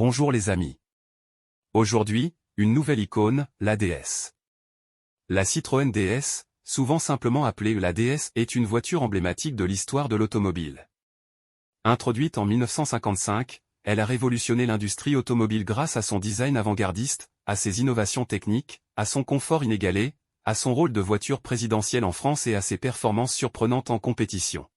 Bonjour les amis. Aujourd'hui, une nouvelle icône, la DS. La Citroën DS, souvent simplement appelée la DS, est une voiture emblématique de l'histoire de l'automobile. Introduite en 1955, elle a révolutionné l'industrie automobile grâce à son design avant-gardiste, à ses innovations techniques, à son confort inégalé, à son rôle de voiture présidentielle en France et à ses performances surprenantes en compétition.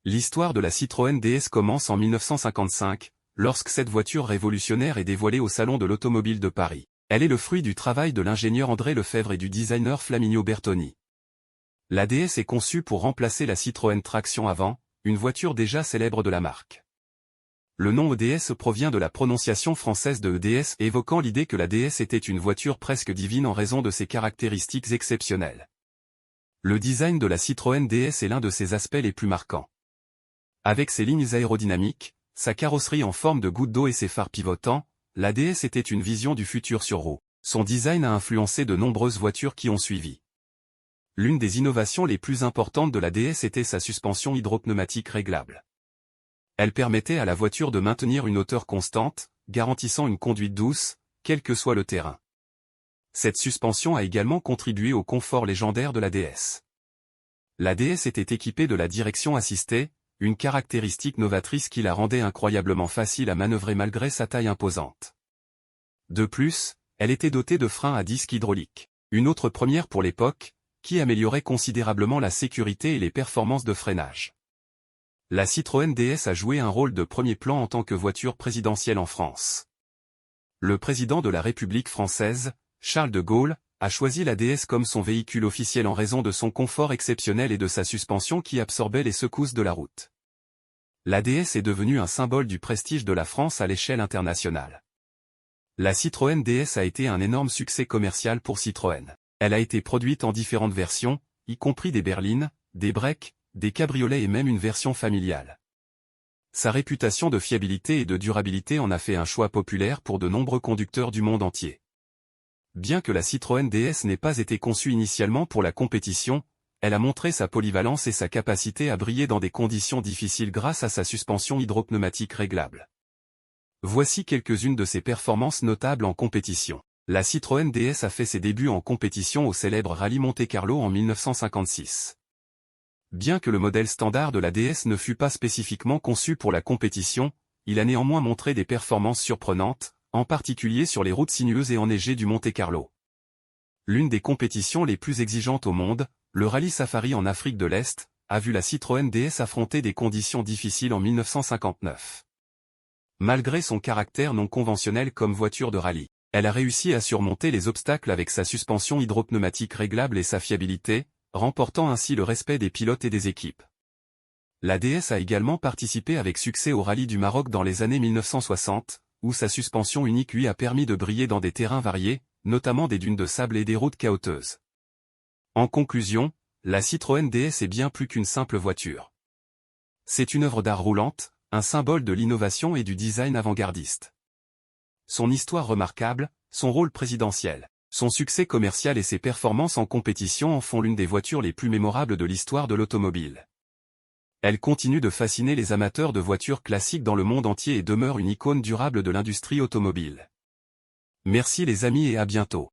L'histoire de la Citroën DS commence en 1955, lorsque cette voiture révolutionnaire est dévoilée au Salon de l'Automobile de Paris. Elle est le fruit du travail de l'ingénieur André Lefebvre et du designer Flaminio Bertoni. La DS est conçue pour remplacer la Citroën traction avant, une voiture déjà célèbre de la marque. Le nom EDS provient de la prononciation française de EDS évoquant l'idée que la DS était une voiture presque divine en raison de ses caractéristiques exceptionnelles. Le design de la Citroën DS est l'un de ses aspects les plus marquants. Avec ses lignes aérodynamiques, sa carrosserie en forme de goutte d'eau et ses phares pivotants, la DS était une vision du futur sur roues. Son design a influencé de nombreuses voitures qui ont suivi. L'une des innovations les plus importantes de la DS était sa suspension hydropneumatique réglable. Elle permettait à la voiture de maintenir une hauteur constante, garantissant une conduite douce, quel que soit le terrain. Cette suspension a également contribué au confort légendaire de la DS. La DS était équipée de la direction assistée, une caractéristique novatrice qui la rendait incroyablement facile à manœuvrer malgré sa taille imposante. De plus, elle était dotée de freins à disque hydrauliques, une autre première pour l'époque, qui améliorait considérablement la sécurité et les performances de freinage. La Citroën DS a joué un rôle de premier plan en tant que voiture présidentielle en France. Le président de la République française, Charles de Gaulle, a choisi la DS comme son véhicule officiel en raison de son confort exceptionnel et de sa suspension qui absorbait les secousses de la route. La DS est devenue un symbole du prestige de la France à l'échelle internationale. La Citroën DS a été un énorme succès commercial pour Citroën. Elle a été produite en différentes versions, y compris des berlines, des breaks, des cabriolets et même une version familiale. Sa réputation de fiabilité et de durabilité en a fait un choix populaire pour de nombreux conducteurs du monde entier. Bien que la Citroën DS n'ait pas été conçue initialement pour la compétition, elle a montré sa polyvalence et sa capacité à briller dans des conditions difficiles grâce à sa suspension hydropneumatique réglable. Voici quelques-unes de ses performances notables en compétition. La Citroën DS a fait ses débuts en compétition au célèbre Rallye Monte-Carlo en 1956. Bien que le modèle standard de la DS ne fût pas spécifiquement conçu pour la compétition, il a néanmoins montré des performances surprenantes, en particulier sur les routes sinueuses et enneigées du Monte-Carlo. L'une des compétitions les plus exigeantes au monde, le Rallye Safari en Afrique de l'Est, a vu la Citroën DS affronter des conditions difficiles en 1959. Malgré son caractère non conventionnel comme voiture de rallye, elle a réussi à surmonter les obstacles avec sa suspension hydropneumatique réglable et sa fiabilité, remportant ainsi le respect des pilotes et des équipes. La DS a également participé avec succès au Rallye du Maroc dans les années 1960, où sa suspension unique lui a permis de briller dans des terrains variés, notamment des dunes de sable et des routes caouteuses. En conclusion, la Citroën DS est bien plus qu'une simple voiture. C'est une œuvre d'art roulante, un symbole de l'innovation et du design avant-gardiste. Son histoire remarquable, son rôle présidentiel, son succès commercial et ses performances en compétition en font l'une des voitures les plus mémorables de l'histoire de l'automobile. Elle continue de fasciner les amateurs de voitures classiques dans le monde entier et demeure une icône durable de l'industrie automobile. Merci les amis et à bientôt.